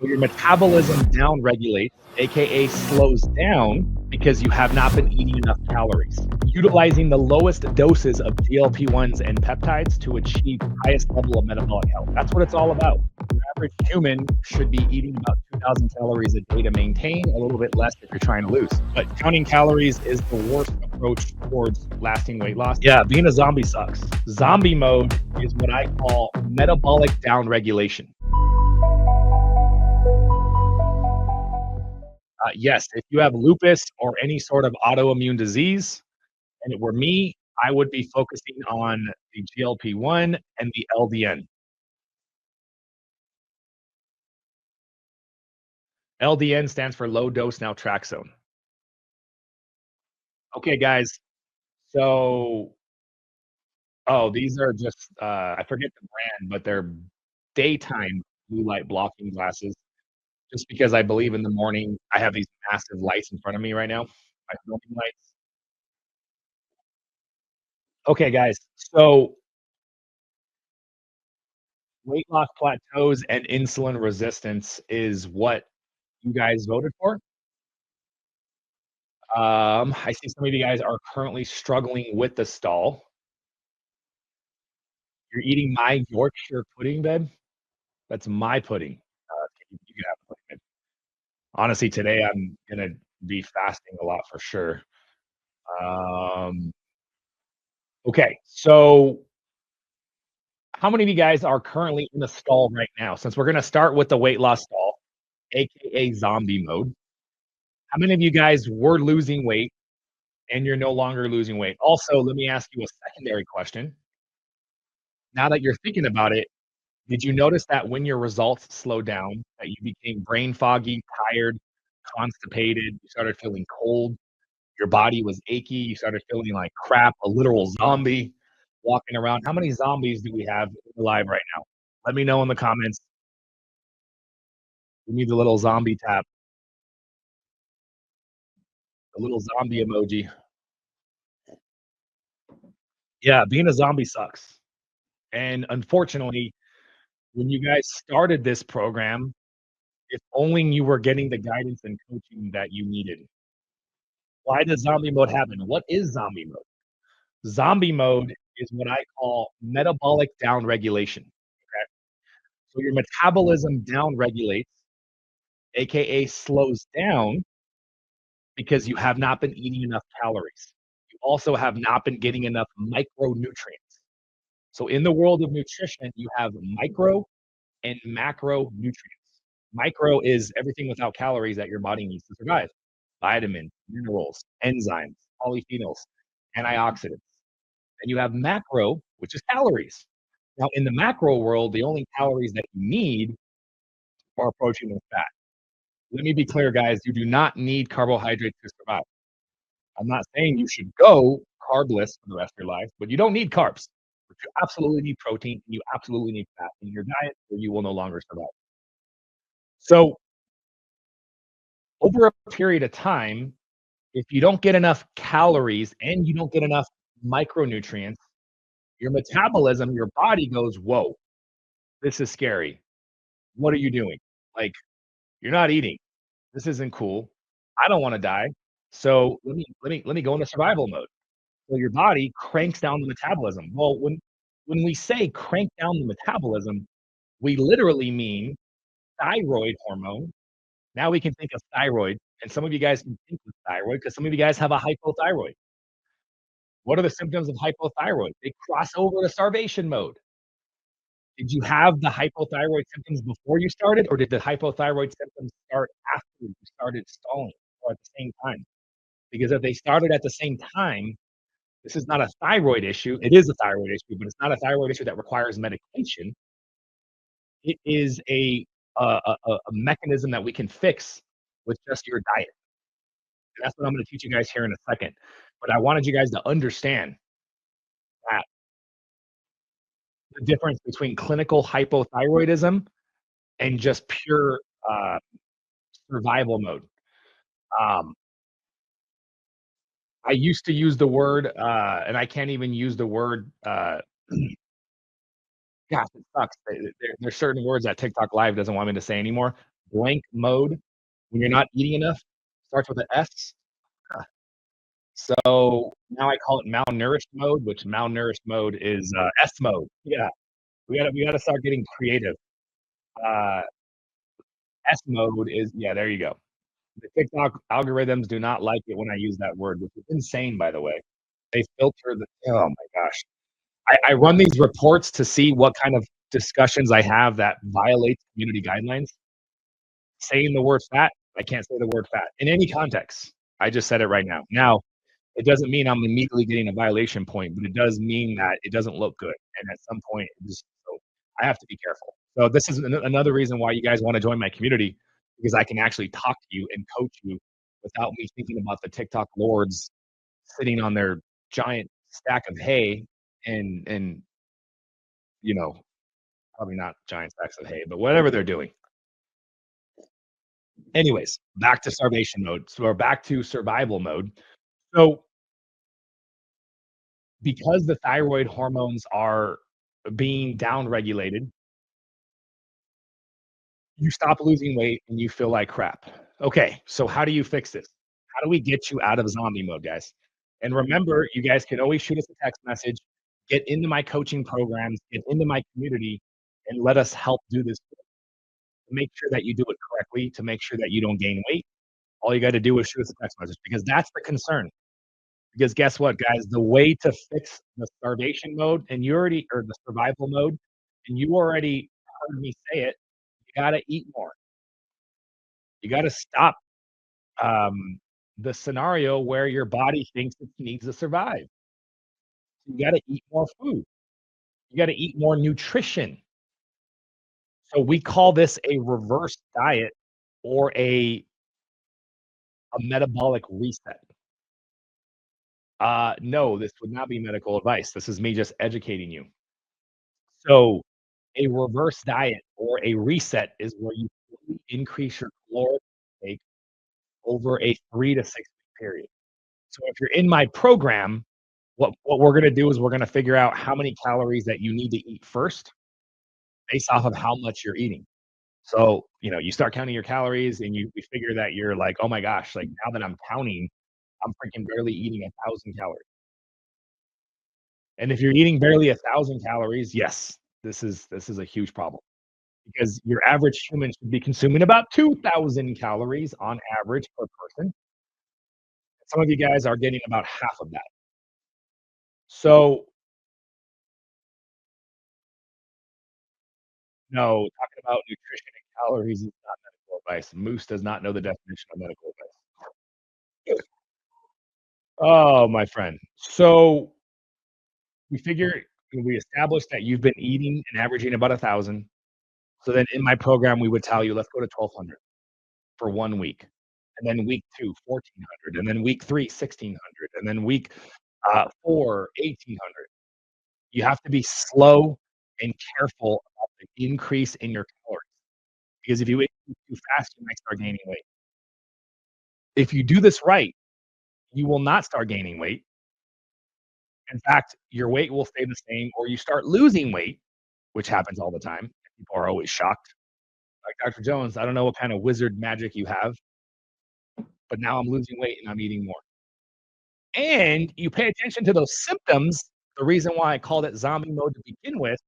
So your metabolism down regulates, aka slows down, because you have not been eating enough calories. Utilizing the lowest doses of GLP-1's and peptides to achieve highest level of metabolic health. That's what it's all about. Your average human should be eating about 2,000 calories a day to maintain, a little bit less if you're trying to lose. But counting calories is the worst approach towards lasting weight loss. Yeah, being a zombie sucks. Zombie mode is what I call metabolic down regulation. Yes, if you have lupus or any sort of autoimmune disease, and it were me, I would be focusing on the GLP-1 and the LDN. LDN stands for low dose naltrexone. Okay, guys. So, these are just I forget the brand, but they're daytime blue light blocking glasses. Just because I believe in the morning, I have these massive lights in front of me right now, my filming lights. Okay, guys. So weight loss plateaus and insulin resistance is what you guys voted for. I see some of you guys are currently struggling with the stall. You're eating my Yorkshire pudding, babe. That's my pudding. You can have the pudding, babe. Honestly, today I'm gonna be fasting a lot for sure. Um, okay, so how many of you guys are currently in the stall right now? Since we're gonna start with the weight loss stall, aka zombie mode. How many of you guys were losing weight and you're no longer losing weight? Also, let me ask you a secondary question. Now that you're thinking about it, did you notice that when your results slowed down, that you became brain foggy, tired, constipated, you started feeling cold, your body was achy, you started feeling like crap, a literal zombie walking around? How many zombies do we have alive right now? Let me know in the comments. We need the little zombie tap, the little zombie emoji. Yeah, being a zombie sucks. And unfortunately, when you guys started this program, if only you were getting the guidance and coaching that you needed. Why does zombie mode happen? What is zombie mode? Zombie mode is what I call metabolic down regulation. Okay. So your metabolism down regulates, aka slows down, because you have not been eating enough calories. You also have not been getting enough micronutrients. So in the world of nutrition, you have micro and macronutrients. Micro is everything without calories that your body needs to survive. Vitamins, minerals, enzymes, polyphenols, antioxidants. And you have macro, which is calories. Now, in the macro world, the only calories that you need are protein and fat. Let me be clear, guys, you do not need carbohydrates to survive. I'm not saying you should go carbless for the rest of your life, but you don't need carbs. But you absolutely need protein and you absolutely need fat in your diet, or you will no longer survive. So, over a period of time, if you don't get enough calories and you don't get enough micronutrients, your metabolism, your body goes, whoa, this is scary. What are you doing? Like, you're not eating. This isn't cool. I don't want to die. So let me go into survival mode. So your body cranks down the metabolism. Well, when we say crank down the metabolism, we literally mean thyroid hormone. Now we can think of thyroid, and some of you guys can think of thyroid because some of you guys have a hypothyroid. What are the symptoms of hypothyroid? They cross over to starvation mode. Did you have the hypothyroid symptoms before you started, or did the hypothyroid symptoms start after you started stalling or at the same time? Because if they started at the same time, this is not a thyroid issue. It is a thyroid issue, but it's not a thyroid issue that requires medication. It is a mechanism that we can fix with just your diet. And that's what I'm going to teach you guys here in a second. But I wanted you guys to understand that the difference between clinical hypothyroidism and just pure uh, survival mode. Um, I used to use the word, and I can't even use the word. Gosh, it sucks. There's certain words that TikTok Live doesn't want me to say anymore. blank mode when you're not eating enough, starts with an S. So now I call it malnourished mode, which malnourished mode is, S mode. Yeah, we gotta start getting creative. Uh, S mode is yeah, there you go. The TikTok algorithms do not like it when I use that word, which is insane, by the way. They filter the oh my gosh. I run these reports to see what kind of discussions I have that violates community guidelines. Saying the word fat, I can't say the word fat in any context. I just said it right now. Now, it doesn't mean I'm immediately getting a violation point, but it does mean that it doesn't look good, and at some point, it just so I have to be careful. So this is another reason why you guys wanna join my community, because I can actually talk to you and coach you without me thinking about the TikTok lords sitting on their giant stack of hay and, you know, probably not giant stacks of hay, but whatever they're doing. Anyways, back to starvation mode. So we're back to survival mode. So because the thyroid hormones are being downregulated, you stop losing weight and you feel like crap. Okay, so how do you fix this? How do we get you out of zombie mode, guys? And remember, you guys can always shoot us a text message, get into my coaching programs, get into my community, and let us help do this. Make sure that you do it correctly, to make sure that you don't gain weight. All you got to do is shoot us a text message because that's the concern. Because guess what, guys? The way to fix the starvation mode, and you already or the survival mode, and you already heard me say it, you gotta eat more. You gotta stop, the scenario where your body thinks it needs to survive. You gotta eat more food. You gotta eat more nutrition. So we call this a reverse diet or a metabolic reset. No, this would not be medical advice. This is me just educating you. So, a reverse diet or a reset is where you slowly increase your caloric intake over a 3 to 6 week period. So, if you're in my program, what we're gonna do is we're gonna figure out how many calories that you need to eat first based off of how much you're eating. So, you start counting your calories and we figure that you're like, "Oh my gosh, like, now that I'm counting, I'm freaking barely eating 1,000 calories." And if you're eating barely 1,000 calories, yes, this is a huge problem because your average human should be consuming about 2,000 calories on average per person. Some of you guys are getting about half of that. So, no, talking about nutrition and calories is not medical advice. Moose does not know the definition of medical advice. Oh, my friend. So, we established that you've been eating and averaging about 1,000. So then in my program, we would tell you, "Let's go to 1,200 for 1 week." And then week 2, 1,400, and then week 3, 1,600, and then week, 4, 1,800. You have to be slow and careful about the increase in your calories, because if you eat too fast, you might start gaining weight. If you do this right, you will not start gaining weight. In fact, your weight will stay the same or you start losing weight, which happens all the time. People are always shocked. Like, "Dr. Jones, I don't know what kind of wizard magic you have, but now I'm losing weight and I'm eating more." And you pay attention to those symptoms, the reason why I called it zombie mode to begin with,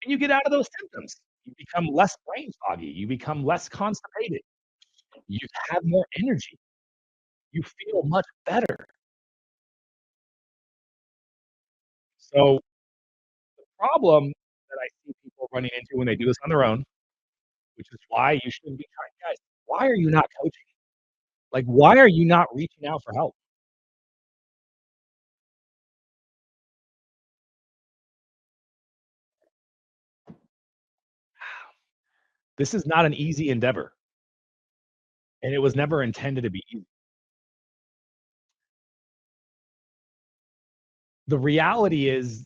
and you get out of those symptoms. You become less brain foggy, you become less constipated, you have more energy, you feel much better. So, the problem that I see people running into when they do this on their own, which is why you shouldn't be trying guys, why are you not coaching? Like, why are you not reaching out for help? This is not an easy endeavor, and it was never intended to be easy. The reality is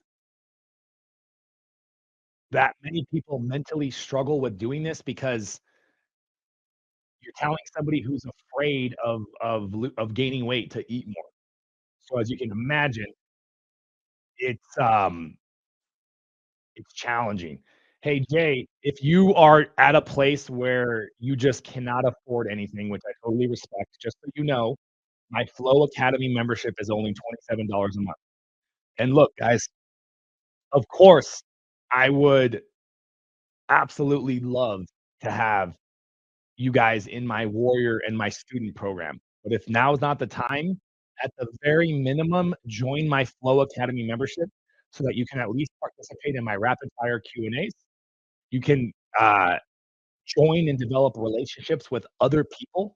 that many people mentally struggle with doing this because you're telling somebody who's afraid of gaining weight to eat more. So as you can imagine, it's, um, it's challenging. Hey, Jay, if you are at a place where you just cannot afford anything, which I totally respect, just so you know, my Flow Academy membership is only $27 a month. And look, guys, of course, I would absolutely love to have you guys in my warrior and my student program. But if now is not the time, at the very minimum, join my Flow Academy membership so that you can at least participate in my rapid fire Q&As. You can join and develop relationships with other people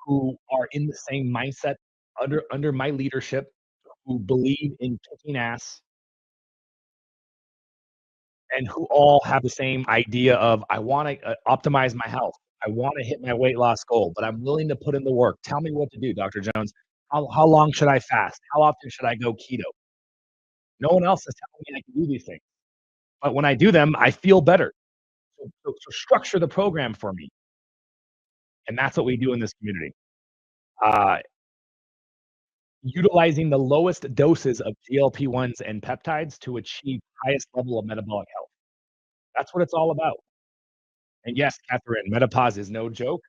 who are in the same mindset under my leadership, who believe in kicking ass and who all have the same idea of, "I wanna, optimize my health. I wanna hit my weight loss goal, but I'm willing to put in the work. Tell me what to do, Dr. Jones. How long should I fast? How often should I go keto?" No one else is telling me I can do these things, but when I do them, I feel better. So structure the program for me, and that's what we do in this community. Uh, Utilizing the lowest doses of GLP-1s and peptides to achieve highest level of metabolic health. That's what it's all about. And yes, Catherine, menopause is no joke.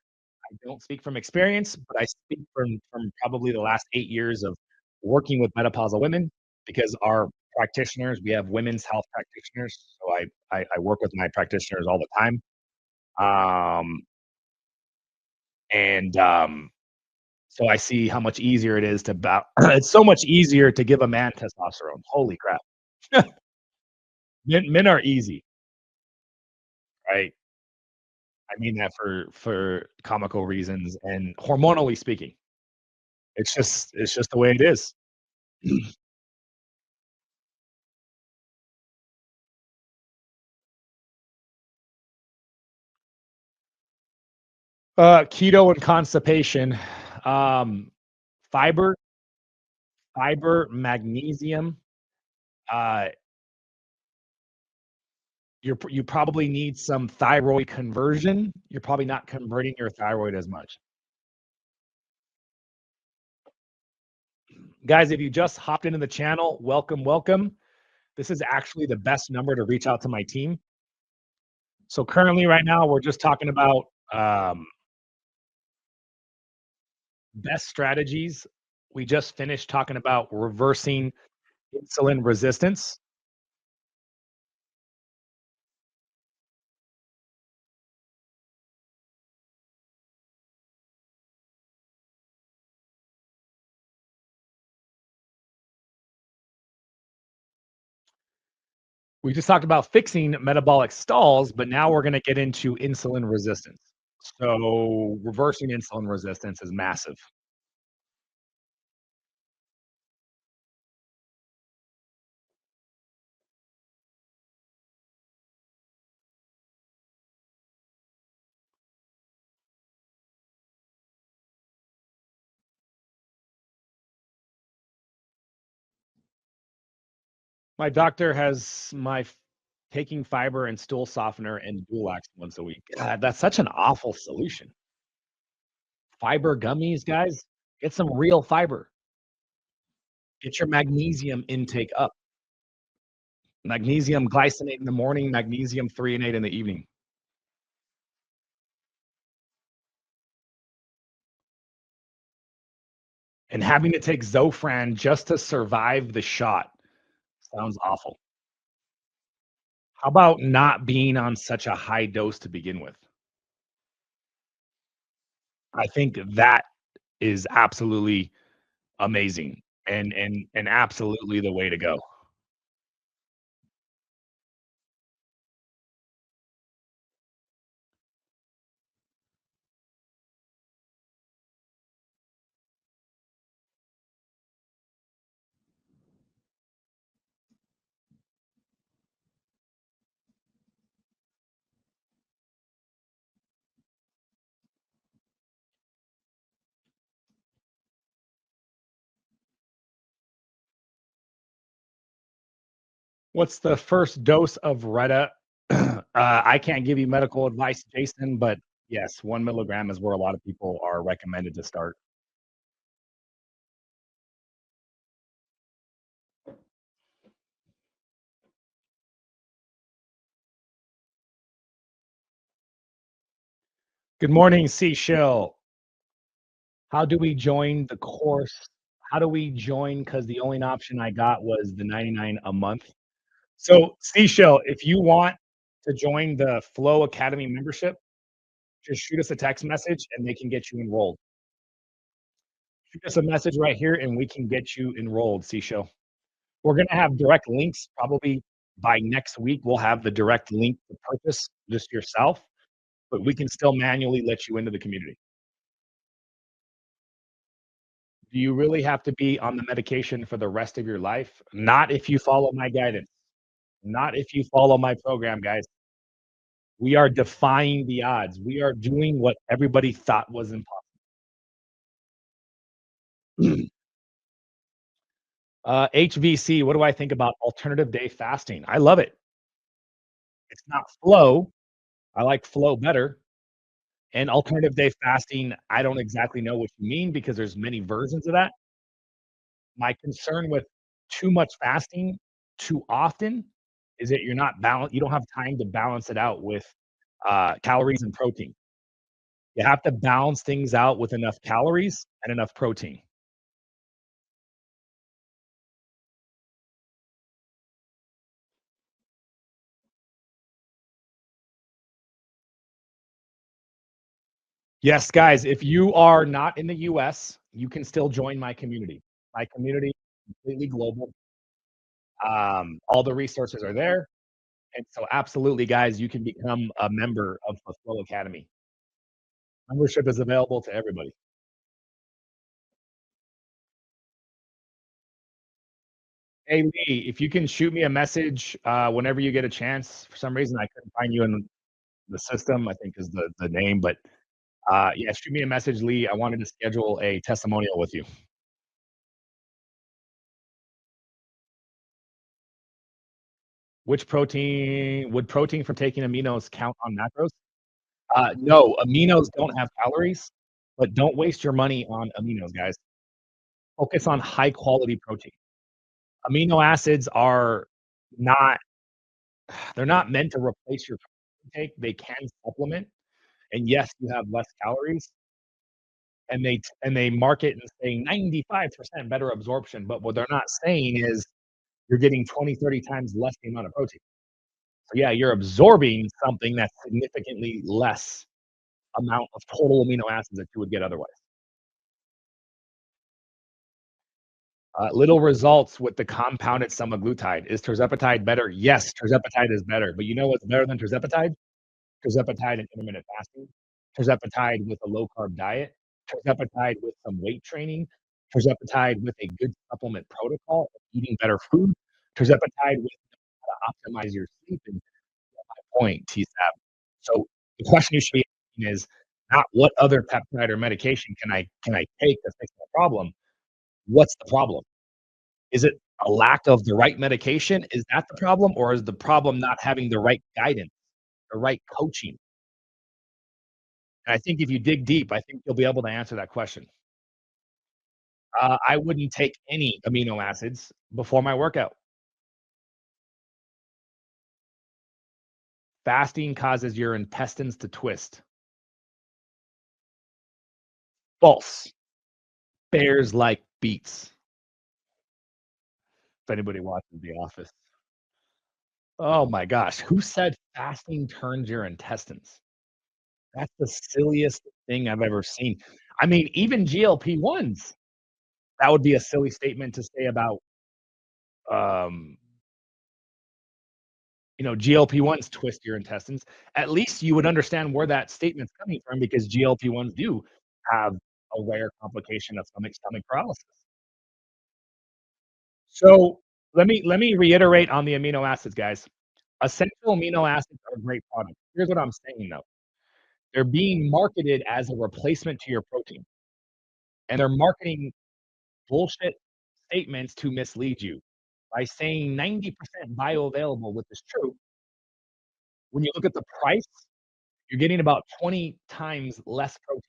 I don't speak from experience, but I speak from probably the last 8 years of working with menopausal women because our practitioners, we have women's health practitioners, so I work with my practitioners all the time. Um, and so I see how much easier it is to it's so much easier to give a man testosterone. Holy crap. Men are easy, right? I mean that for comical reasons and hormonally speaking. It's just the way it is. Keto and constipation, um, fiber, magnesium, uh, you probably need some thyroid conversion. You're probably not converting your thyroid as much. Guys, if you just hopped into the channel, welcome, welcome. This is actually the best number to reach out to my team. So currently right now, we're just talking about, best strategies. We just finished talking about reversing insulin resistance. We just talked about fixing metabolic stalls, but now we're gonna get into insulin resistance. So reversing insulin resistance is massive. My doctor has taking fiber and stool softener and Dulax once a week. God, that's such an awful solution. Fiber gummies, guys, get some real fiber. Get your magnesium intake up. Magnesium glycinate in the morning, magnesium threonate in the evening. And having to take Zofran just to survive the shot sounds awful. How about not being on such a high dose to begin with? I think that is absolutely amazing and absolutely the way to go. What's the first dose of Retta? I can't give you medical advice, Jason, but yes, 1 milligram is where a lot of people are recommended to start. Good morning, Seashell. How do we join the course? How do we join? Because the only option I got was the 99 a month. So, Seashell, if you want to join the Flow Academy membership, just shoot us a text message and they can get you enrolled. Shoot us a message right here and we can get you enrolled, Seashell. We're going to have direct links probably by next week. We'll have the direct link to purchase just yourself, but we can still manually let you into the community. Do you really have to be on the medication for the rest of your life? Not if you follow my guidance. Not if you follow my program, guys. We are defying the odds. We are doing what everybody thought was impossible. HVC, what do I think about alternative day fasting? I love it. It's not flow. I like flow better. And alternative day fasting, I don't exactly know what you mean because there's many versions of that. My concern with too much fasting too often is that you don't have time to balance it out with, calories and protein. You have to balance things out with enough calories and enough protein. Yes, guys, if you are not in the US, you can still join my community. My community is completely global. All the resources are there, and so absolutely, guys, you can become a member of the Flow Academy. Membership is available to everybody. Hey, Lee, if you can shoot me a message, whenever you get a chance. For some reason, I couldn't find you in the system, I think is the name, but, yeah, shoot me a message, Lee. I wanted to schedule a testimonial with you. Which protein would protein from taking aminos count on macros? No, aminos don't have calories, but don't waste your money on aminos, guys. Focus on high quality protein. Amino acids are not they're not meant to replace your protein intake. They can supplement, and yes, you have less calories, and they market and say 95% better absorption, but what they're not saying is you're getting 20, 30 times less the amount of protein. So yeah, you're absorbing something that's significantly less amount of total amino acids that you would get otherwise. Little results with the compounded semaglutide. Is tirzepatide better? Yes, tirzepatide is better. But you know what's better than tirzepatide? Tirzepatide and intermittent fasting. Tirzepatide with a low carb diet. Tirzepatide with some weight training. Tirzepatide with a good supplement protocol, eating better food. Tirzepatide with how to optimize your sleep. And my point, TSAP. So the question you should be asking is not what other peptide or medication can I take to fix the problem? What's the problem? Is it a lack of the right medication? Is that the problem? Or is the problem not having the right guidance, the right coaching? And I think if you dig deep, I think you'll be able to answer that question. I wouldn't take any amino acids before my workout. Fasting causes your intestines to twist. False. Bears like beets. If anybody watches The Office. Oh my gosh, who said fasting turns your intestines? That's the silliest thing I've ever seen. I mean, even GLP-1's, that would be a silly statement to say about, um, GLP-1's twist your intestines. At least you would understand where that statement's coming from because GLP-1's do have a rare complication of stomach paralysis. So, let me reiterate on the amino acids, guys. Essential amino acids are great products. Here's what I'm saying, though. They're being marketed as a replacement to your protein, and they're marketing bullshit statements to mislead you. By saying 90% bioavailable, which is true, when you look at the price, you're getting about 20 times less protein.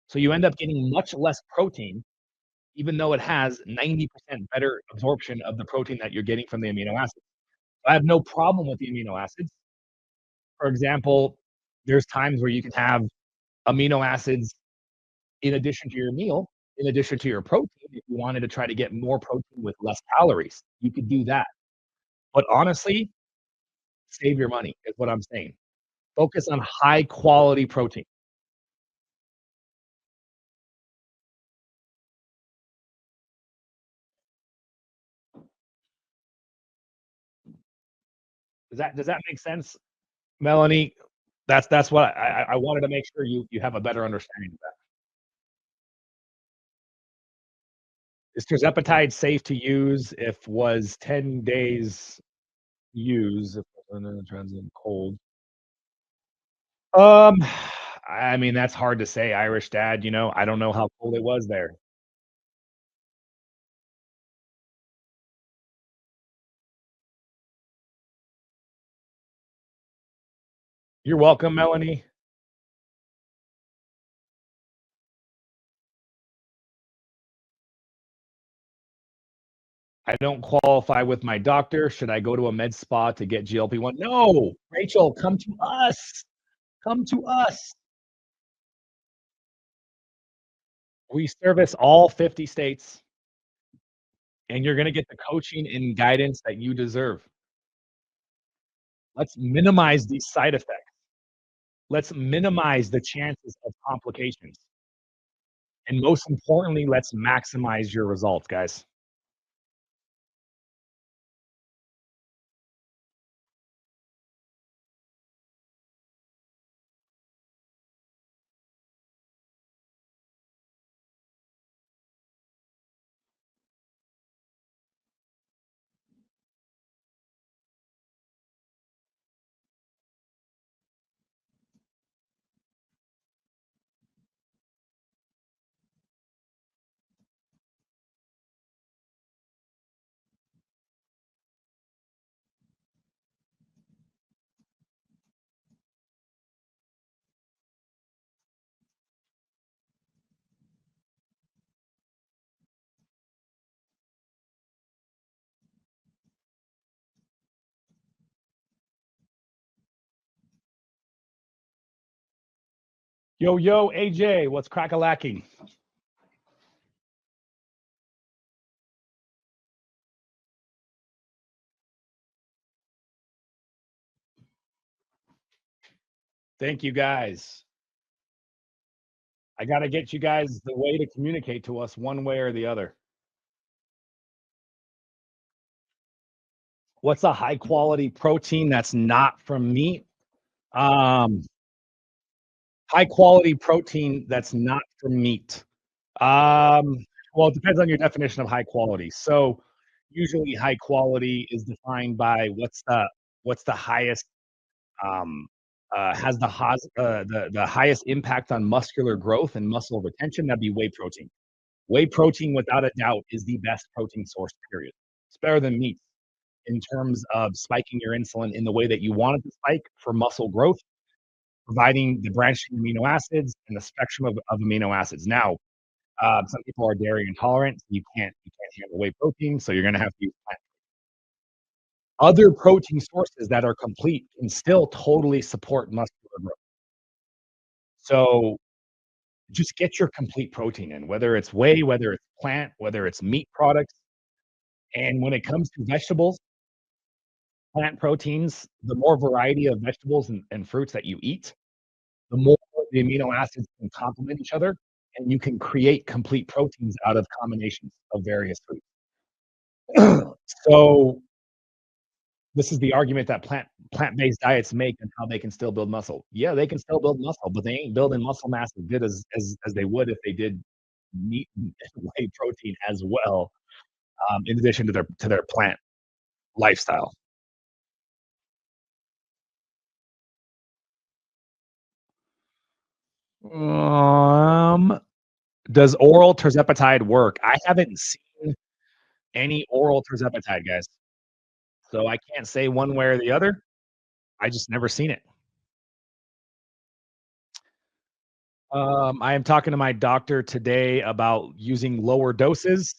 So you end up getting much less protein, even though it has 90% better absorption of the protein that you're getting from the amino acids. I have no problem with the amino acids. For example, there's times where you can have amino acids in addition to your meal, in addition to your protein, if you wanted to try to get more protein with less calories, you could do that. But honestly, save your money is what I'm saying. Focus on high quality protein. Does that make sense, Melanie? That's what I wanted to make sure you have a better understanding of that. Is tirzepatide safe to use if was 10 days use if and then it turns in cold? Um, I mean, that's hard to say, Irish dad, I don't know how cold it was there. You're welcome, Melanie. I don't qualify with my doctor. Should I go to a med spa to get GLP-1? No, Rachel, come to us. Come to us. We service all 50 states, and you're gonna get the coaching and guidance that you deserve. Let's minimize these side effects. Let's minimize the chances of complications. And most importantly, let's maximize your results, guys. Yo, yo, AJ, what's crack-a-lacking? Thank you, guys. I gotta get you guys the way to communicate to us one way or the other. What's a high quality protein that's not from meat? Um, High quality protein that's not from meat. Um, well, it depends on your definition of high quality. So, usually, high quality is defined by what's the highest has the highest impact on muscular growth and muscle retention. That'd be whey protein. Whey protein, without a doubt, is the best protein source. Period. It's better than meat in terms of spiking your insulin in the way that you want it to spike for muscle growth, providing the branching amino acids and the spectrum of amino acids. Now, some people are dairy intolerant. You can't handle whey protein, so you're going to have to use plant. Other protein sources that are complete can still totally support muscular growth. So just get your complete protein in, whether it's whey, whether it's plant, whether it's meat products. And when it comes to vegetables, plant proteins, the more variety of vegetables and fruits that you eat, the more the amino acids can complement each other, and you can create complete proteins out of combinations of various foods. So this is the argument that plant-based diets make and how they can still build muscle. Yeah, they can still build muscle, but they ain't building muscle mass as good as they would if they did meat and whey protein as well, in addition to their plant lifestyle. Um, does oral tirzepatide work? I haven't seen any oral tirzepatide, guys, so I can't say one way or the other. I just never seen it. I am talking to my doctor today about using lower doses.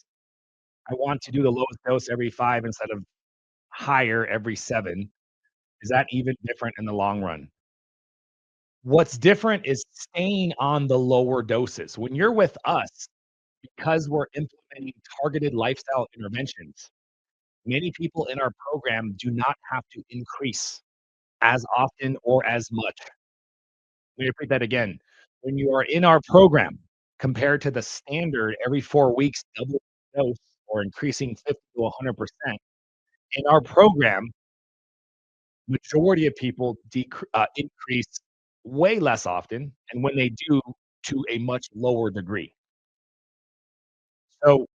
I want to do the lowest dose every 5 instead of higher every 7. Is that even different in the long run? What's different is staying on the lower doses. When you're with us, because we're implementing targeted lifestyle interventions, many people in our program do not have to increase as often or as much. Let me repeat that again. When you are in our program, compared to the standard every 4 weeks, double the dose or increasing 50 to 100%, in our program, majority of people increase way less often, and when they do, to a much lower degree. So,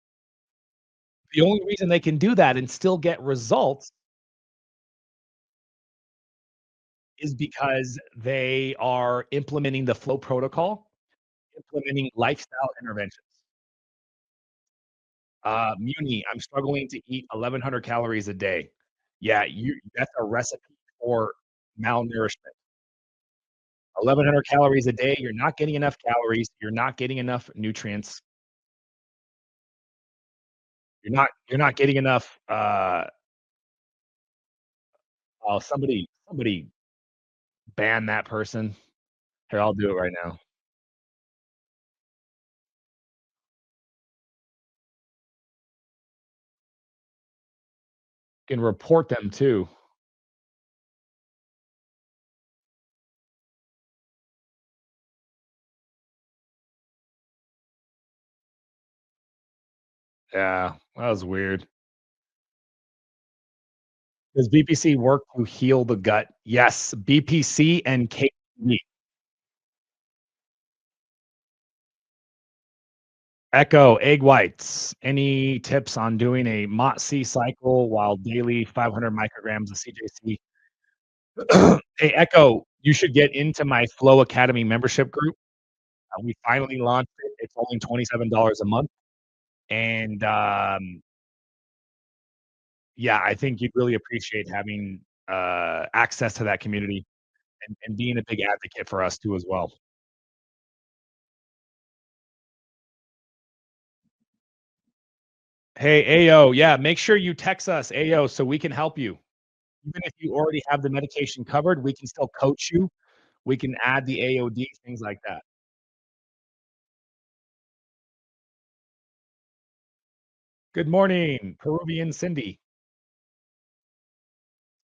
the only reason they can do that and still get results is because they are implementing the FLOA protocol, implementing lifestyle interventions. Muni, I'm struggling to eat 1,100 calories a day. Yeah, that's a recipe for malnourishment. 1,100 calories a day, you're not getting enough calories, you're not getting enough nutrients, you're not getting enough, oh, somebody ban that person. Here, I'll do it right now. Can report them too. Yeah, that was weird. Does BPC work to heal the gut? Yes, BPC and KD. Echo, egg whites. Any tips on doing a MOTS-C cycle while daily 500 micrograms of CJC? Hey, Echo, you should get into my Flow Academy membership group. We finally launched it. It's only $27 a month, and, yeah, I think you'd really appreciate having, access to that community and being a big advocate for us too as well. Hey, Ayo, yeah, make sure you text us, Ayo, so we can help you. Even if you already have the medication covered, we can still coach you. We can add the AOD, things like that. Good morning, Peruvian Cindy.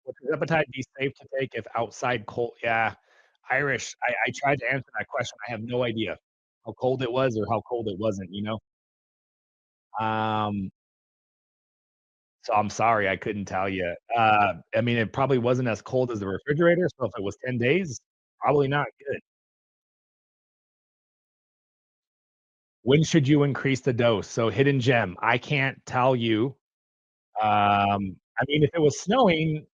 Would hepatitis be safe to take if outside cold? Yeah, Irish. I tried to answer that question. I have no idea how cold it was or how cold it wasn't, you know? Um, so I'm sorry, I couldn't tell you. I mean, it probably wasn't as cold as the refrigerator, so if it was 10 days, probably not good. When should you increase the dose? So hidden gem, I can't tell you. I mean, if it was snowing,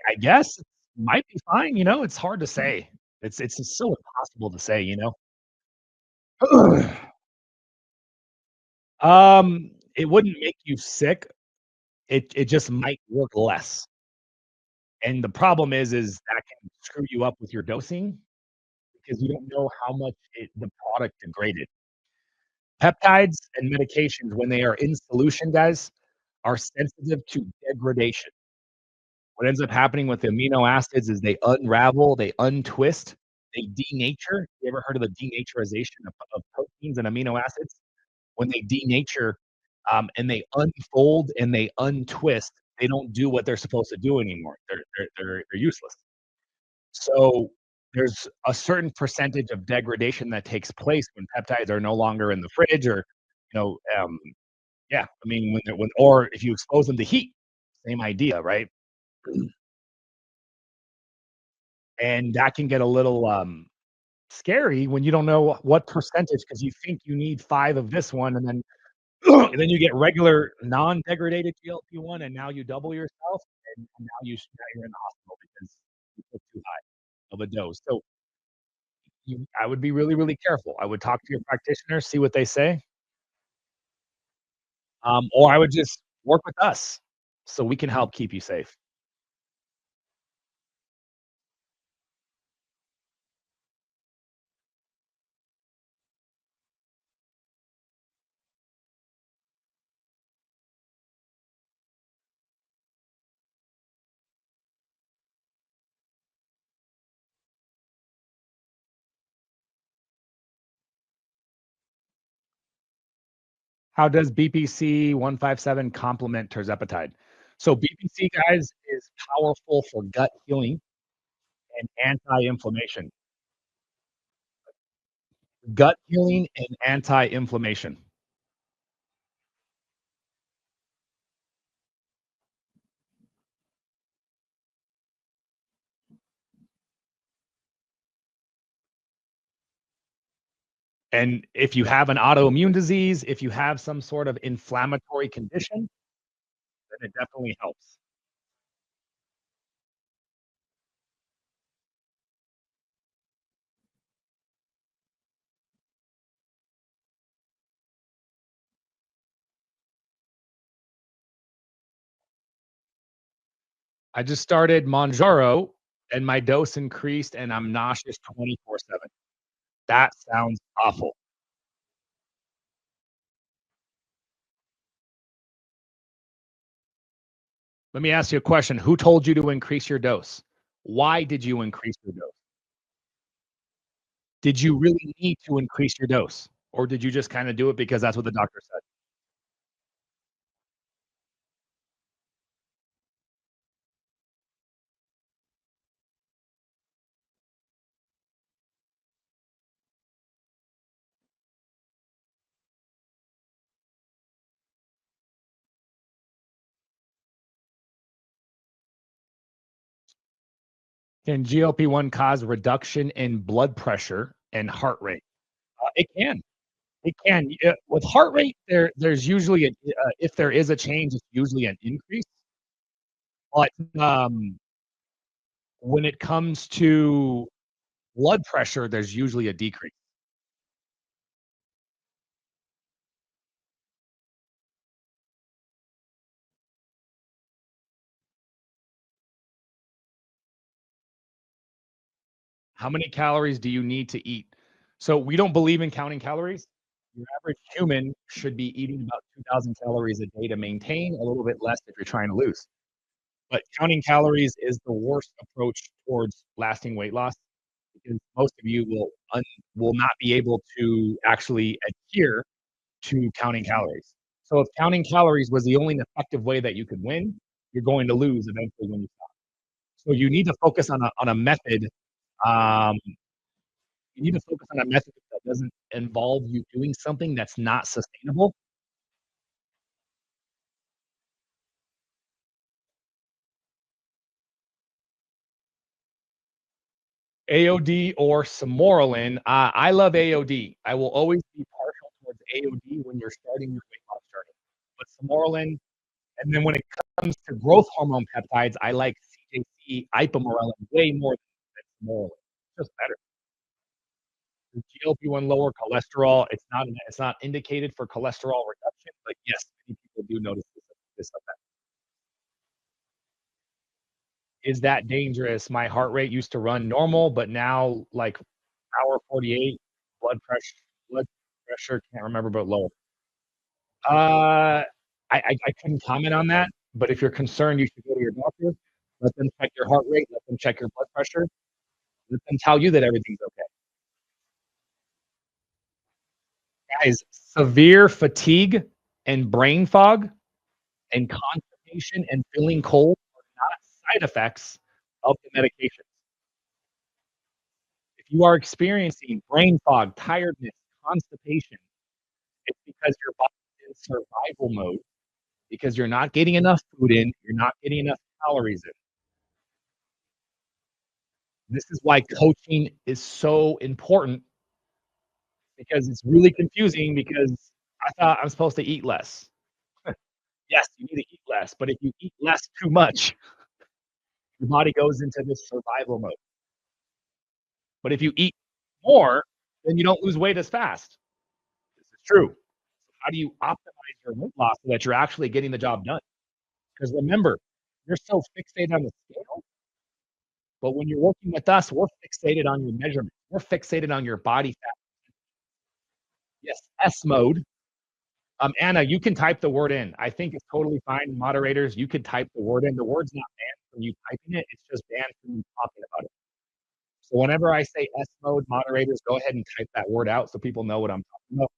I guess it might be fine, you know? It's hard to say. It's just so impossible to say, you know? It wouldn't make you sick. It just might work less. And the problem is that can screw you up with your dosing because you don't know how much the product degraded. Peptides and medications, when they are in solution, guys, are sensitive to degradation. What ends up happening with the amino acids is they unravel, they untwist, they denature. You ever heard of the denaturization of proteins and amino acids? When they denature, and they unfold and they untwist, they don't do what they're supposed to do anymore. They're useless. So, there's a certain percentage of degradation that takes place when peptides are no longer in the fridge or, you know, yeah, I mean, when or if you expose them to heat, same idea, right? And that can get a little, scary when you don't know what percentage because you think you need 5 of this one, and then and then you get regular non-degradated GLP-1, and now you double yourself, and now you're in the hospital because you took too high of a dose. So, I would be really, really careful. I would talk to your practitioner, see what they say, or I would just work with us so we can help keep you safe. How does BPC 157 complement tirzepatide? So BPC, guys, is powerful for gut healing and anti-inflammation. Gut healing and anti-inflammation. And if you have an autoimmune disease, if you have some sort of inflammatory condition, then it definitely helps. I just started Mounjaro and my dose increased and I'm nauseous 24/7. That sounds awful. Let me ask you a question. Who told you to increase your dose? Why did you increase your dose? Did you really need to increase your dose? Or did you just kinda do it because that's what the doctor said? Can GLP-1 cause reduction in blood pressure and heart rate? It can. It can. With heart rate, there's usually if there is a change, it's usually an increase. But, when it comes to blood pressure, there's usually a decrease. How many calories do you need to eat? So we don't believe in counting calories. Your average human should be eating about 2,000 calories a day to maintain, a little bit less if you're trying to lose. But counting calories is the worst approach towards lasting weight loss because most of you will not be able to actually adhere to counting calories. So if counting calories was the only effective way that you could win, you're going to lose eventually when you stop. So you need to focus on a method. Um, you need to focus on a method that doesn't involve you doing something that's not sustainable. AOD or Samoralin. I love AOD. I will always be partial towards AOD when you're starting your weight loss journey. But Samoralin, and then when it comes to growth hormone peptides, I like CJC, ipamorelin way more than Samoralin. Just better. GLP-1 lower cholesterol. It's not indicated for cholesterol reduction, but yes, many people do notice this effect. Is that dangerous? My heart rate used to run normal, but now like hour 48, blood pressure, can't remember, but low. I couldn't comment on that, but if you're concerned, you should go to your doctor. Let them check your heart rate, let them check your blood pressure, let them tell you that everything's okay. Guys, severe fatigue and brain fog and constipation and feeling cold are not side effects of the medication. If you are experiencing brain fog, tiredness, constipation, it's because your body is in survival mode because you're not getting enough food in, you're not getting enough calories in. This is why coaching is so important because it's really confusing because I thought I'm supposed to eat less. Yes, you need to eat less, but if you eat less too much, your body goes into this survival mode. But if you eat more, then you don't lose weight as fast. This is true. How do you optimize your weight loss so that you're actually getting the job done? Because remember, you're so fixated on the scale, but when you're working with us, we're fixated on your measurements. We're fixated on your body fat. Yes, S mode. Anna, you can type the word in. I think it's totally fine. Moderators, you could type the word in. The word's not banned from you typing it. It's just banned from you talking about it. So whenever I say S mode, moderators, go ahead and type that word out so people know what I'm talking about.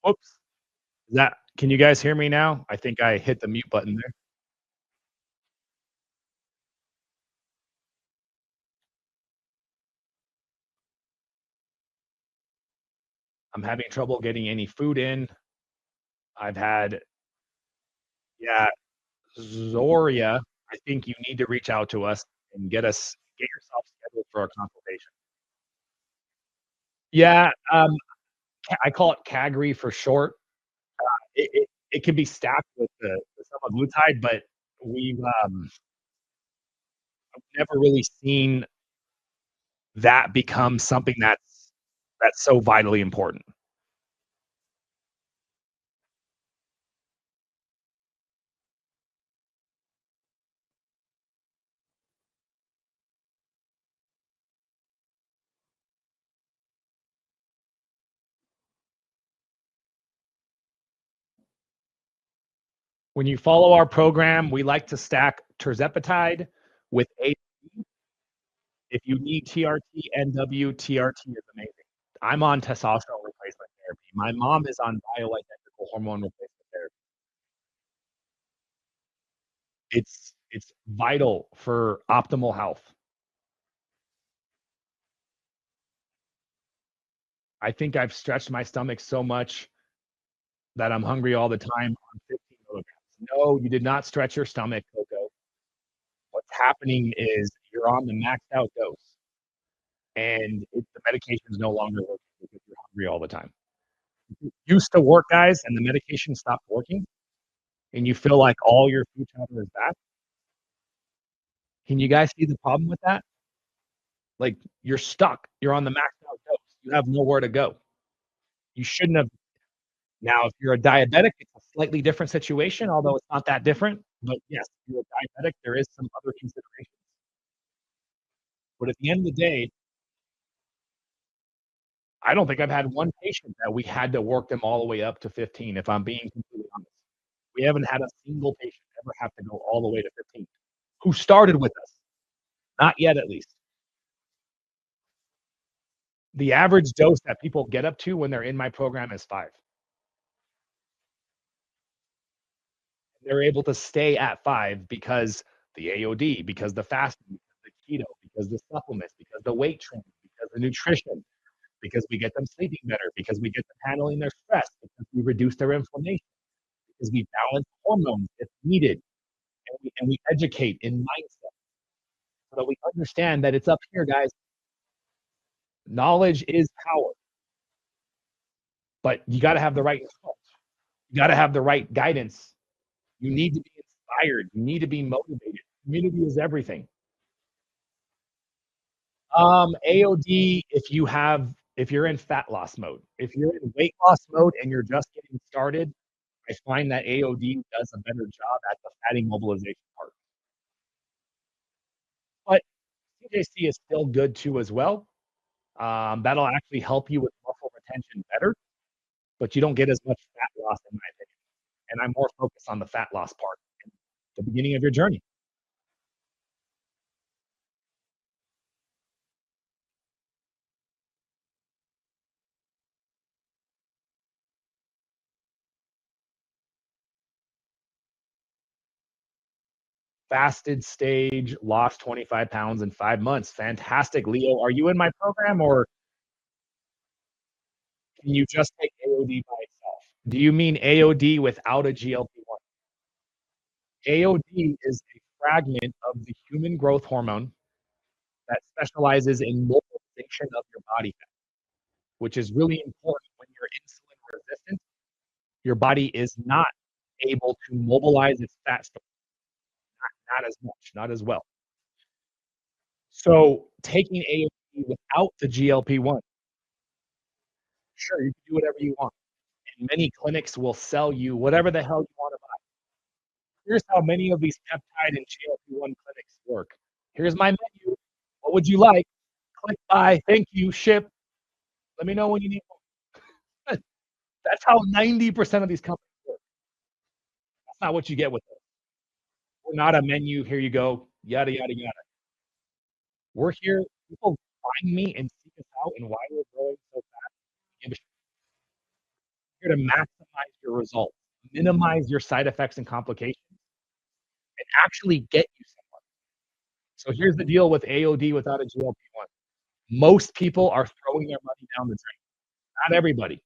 Whoops. Is that can you guys hear me now? I think I hit the mute button there. I'm having trouble getting any food in. I've had yeah, Zoria, I think you need to reach out to us and get yourself scheduled for a consultation. Yeah, I call it Cagri for short. It can be stacked with the semaglutide, but we've, never really seen that become something that's so vitally important. When you follow our program, we like to stack tirzepatide with a if you need TRT, NW, TRT is amazing. I'm on testosterone replacement therapy. My mom is on bioidentical hormone replacement therapy. It's vital for optimal health. I think I've stretched my stomach so much that I'm hungry all the time on 15 milligrams. No, you did not stretch your stomach, Coco. What's happening is you're on the maxed out dose, and the medication is no longer working because you're hungry all the time. It used to work, guys, and the medication stopped working, and you feel like all your food chatter is back. Can you guys see the problem with that? Like, you're stuck. You're on the maxed out dose. You have nowhere to go. You shouldn't have. Now, if you're a diabetic, it's a slightly different situation, although it's not that different. But yes, if you're a diabetic, there is some other considerations. But at the end of the day, I don't think I've had one patient that we had to work them all the way up to 15, if I'm being completely honest. We haven't had a single patient ever have to go all the way to 15 who started with us. Not yet, at least. The average dose that people get up to when they're in my program is 5. They're able to stay at 5 because the AOD, because the fasting, because the keto, because the supplements, because the weight training, because the nutrition, because we get them sleeping better, because we get them handling their stress, because we reduce their inflammation, because we balance hormones if needed, and we educate in mindset so that we understand that it's up here, guys. Knowledge is power, but you got to have the right knowledge. You got to have the right guidance. You need to be inspired. You need to be motivated. Community is everything. AOD, if you're in fat loss mode, if you're in weight loss mode and you're just getting started, I find that AOD does a better job at the fatty mobilization part. But CJC is still good too as well. That'll actually help you with muscle retention better, but you don't get as much fat loss in my opinion. And I'm more focused on the fat loss part in the beginning of your journey. Fasted stage, lost 25 pounds in 5 months. Fantastic, Leo. Are you in my program or can you just take AOD by itself? Do you mean AOD without a GLP-1? AOD is a fragment of the human growth hormone that specializes in mobilization of your body fat, which is really important when you're insulin resistant. Your body is not able to mobilize its fat stores, not as much, not as well. So taking AOD without the GLP-1, sure, you can do whatever you want. And many clinics will sell you whatever the hell you want to buy. Here's how many of these peptide and GLP-1 clinics work. Here's my menu. What would you like? Click buy. Thank you. Ship. Let me know when you need more. That's how 90% of these companies work. That's not what you get with us. We're not a menu. Here you go. Yada, yada, yada. We're here. People find me and seek us out and why we're growing so fast. here to maximize your results, minimize your side effects and complications, and actually get you somewhere. So here's the deal with AOD without a GLP-1. Most people are throwing their money down the drain. Not everybody.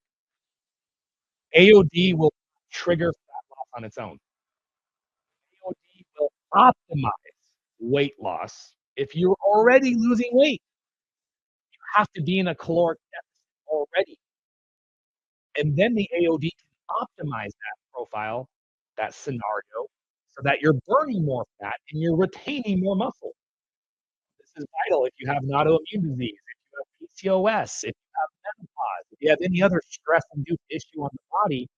AOD will trigger fat loss on its own. AOD will optimize weight loss. If you're already losing weight, you have to be in a caloric deficit already. And then the AOD can optimize that profile, that scenario, so that you're burning more fat and you're retaining more muscle. This is vital if you have an autoimmune disease, if you have PCOS, if you have menopause, if you have any other stress-induced issue on the body,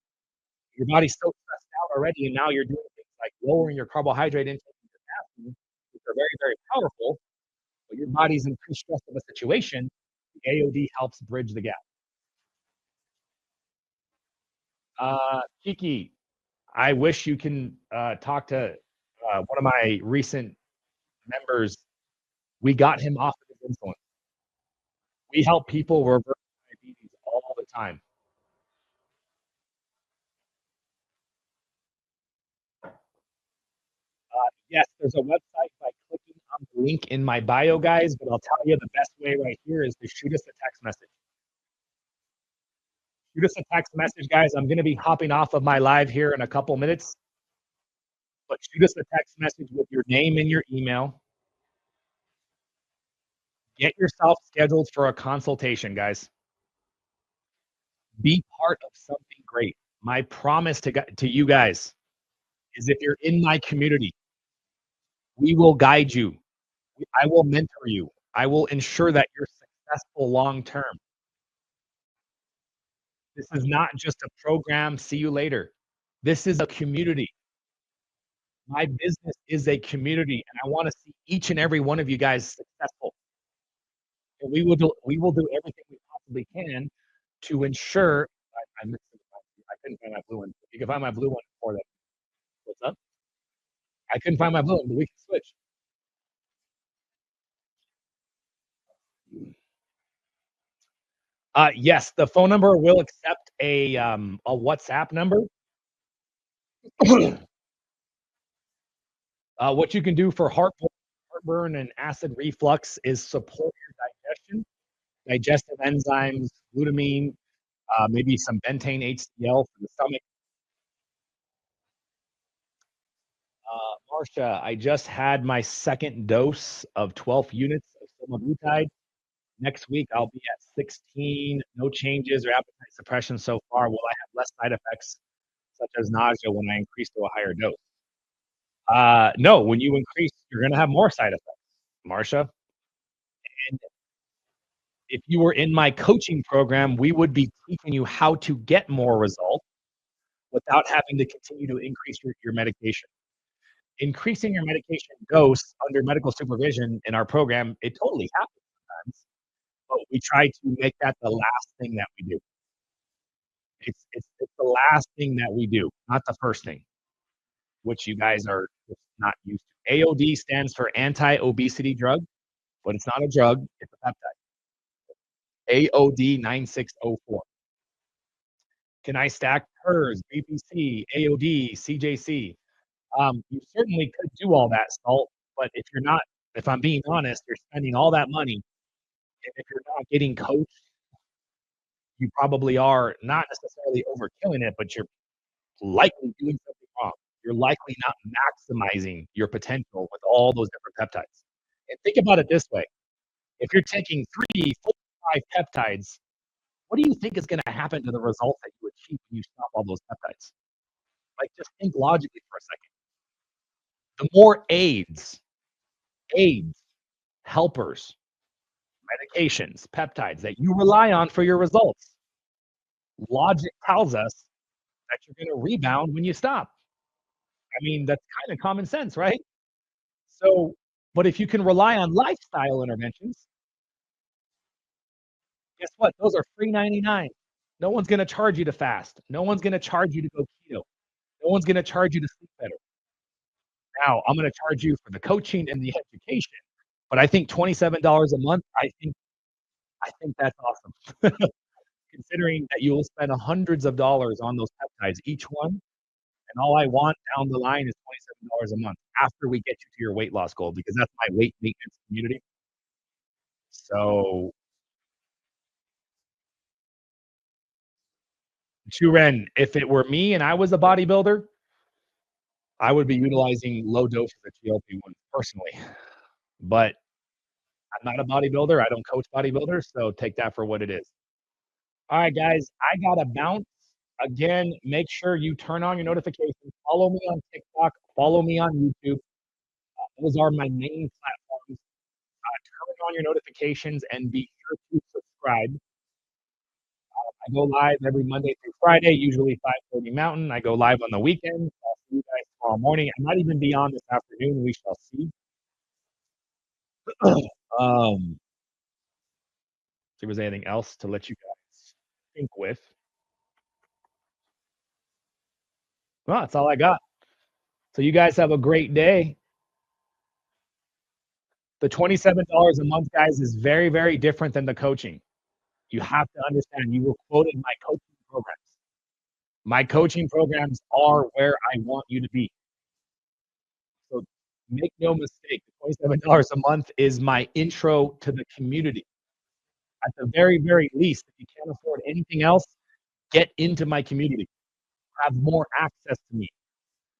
your body's so stressed out already, and now you're doing things like lowering your carbohydrate intake and potassium, which are very, very powerful, but your body's in too stressed of a situation. The AOD helps bridge the gap. Kiki, I wish you can talk to one of my recent members. We got him off of his insulin. We help people reverse diabetes all the time. Yes, there's a website by clicking on the link in my bio, guys, but I'll tell you the best way right here is to shoot us a text message. Shoot us a text message, guys. I'm going to be hopping off of my live here in a couple minutes, but shoot us a text message with your name and your email. Get yourself scheduled for a consultation, guys. Be part of something great. My promise to you guys is if you're in my community, we will guide you. I will mentor you. I will ensure that you're successful long term. This is not just a program, see you later. This is a community. My business is a community, and I want to see each and every one of you guys successful. And we will do everything we possibly can to ensure. I couldn't find my blue one. You can find my blue one for that. What's up? I couldn't find my blue one, but we can switch. Yes, the phone number will accept a WhatsApp number. What you can do for heartburn and acid reflux is support your digestive enzymes, glutamine, maybe some bentane HCl for the stomach. Marcia, I just had my second dose of 12 units of semaglutide. Next week, I'll be at 16. No changes or appetite suppression so far. Will I have less side effects, such as nausea, when I increase to a higher dose? No, when you increase, you're going to have more side effects, Marcia. And if you were in my coaching program, we would be teaching you how to get more results without having to continue to increase your medication. Increasing your medication dose under medical supervision in our program, it totally happens sometimes, but we try to make that the last thing that we do. It's the last thing that we do, not the first thing, which you guys are just not used to. AOD stands for anti-obesity drug, but it's not a drug, it's a peptide. AOD 9604. Can I stack HERS, BPC, AOD, CJC? You certainly could do all that, Salt, but if I'm being honest, you're spending all that money, and if you're not getting coached, you probably are not necessarily overkilling it, but you're likely doing something wrong. You're likely not maximizing your potential with all those different peptides. And think about it this way. If you're taking 3, 4, 5 peptides, what do you think is going to happen to the results that you achieve when you stop all those peptides? Like, just think logically for a second. The more aids, helpers, medications, peptides that you rely on for your results, logic tells us that you're going to rebound when you stop. I mean, that's kind of common sense, right? So, but if you can rely on lifestyle interventions, guess what? Those are free 99. No one's going to charge you to fast. No one's going to charge you to go keto. No one's going to charge you to sleep better. Now, I'm going to charge you for the coaching and the education, but I think $27 a month, I think that's awesome. considering that you will spend hundreds of dollars on those peptides each one, and all I want down the line is $27 a month after we get you to your weight loss goal, because that's my weight maintenance community. So, Churen, if it were me and I was a bodybuilder, I would be utilizing low doses of GLP-1 personally. But I'm not a bodybuilder. I don't coach bodybuilders, so take that for what it is. All right, guys, I gotta bounce. Again, make sure you turn on your notifications. Follow me on TikTok. Follow me on YouTube. Those are my main platforms. Turn on your notifications and be sure to subscribe. I go live every Monday through Friday, usually 5:30 Mountain. I go live on the weekend. I'll see you guys tomorrow morning. I might even be on this afternoon. We shall see. See if there's anything else to let you guys think with. Well, that's all I got. So you guys have a great day. The $27 a month, guys, is very, very different than the coaching. You have to understand, you were quoted my coaching programs. My coaching programs are where I want you to be. So make no mistake, the $27 a month is my intro to the community. At the very, very least, if you can't afford anything else, get into my community. Have more access to me.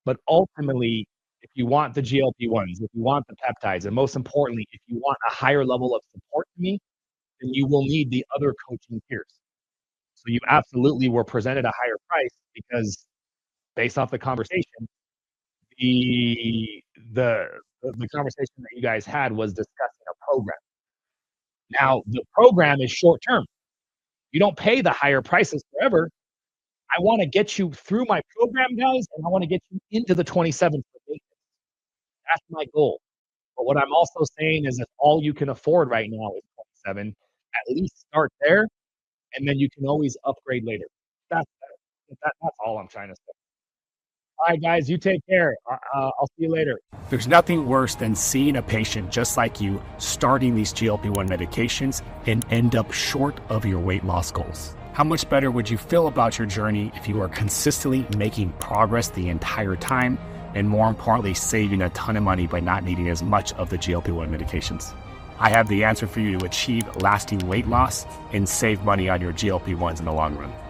But ultimately, if you want the GLP-1s, if you want the peptides, and most importantly, if you want a higher level of support from me, then you will need the other coaching tiers. So you absolutely were presented a higher price because based off the conversation, the conversation that you guys had was discussing a program. Now, the program is short term. You don't pay the higher prices forever. I want to get you through my program, guys, and I want to get you into the 27 for maintenance. That's my goal. But what I'm also saying is if all you can afford right now is 27, at least start there, and then you can always upgrade later. That's all I'm trying to say. All right, guys, you take care. I'll see you later. There's nothing worse than seeing a patient just like you starting these GLP-1 medications and end up short of your weight loss goals. How much better would you feel about your journey if you are consistently making progress the entire time and, more importantly, saving a ton of money by not needing as much of the GLP-1 medications? I have the answer for you to achieve lasting weight loss and save money on your GLP-1s in the long run.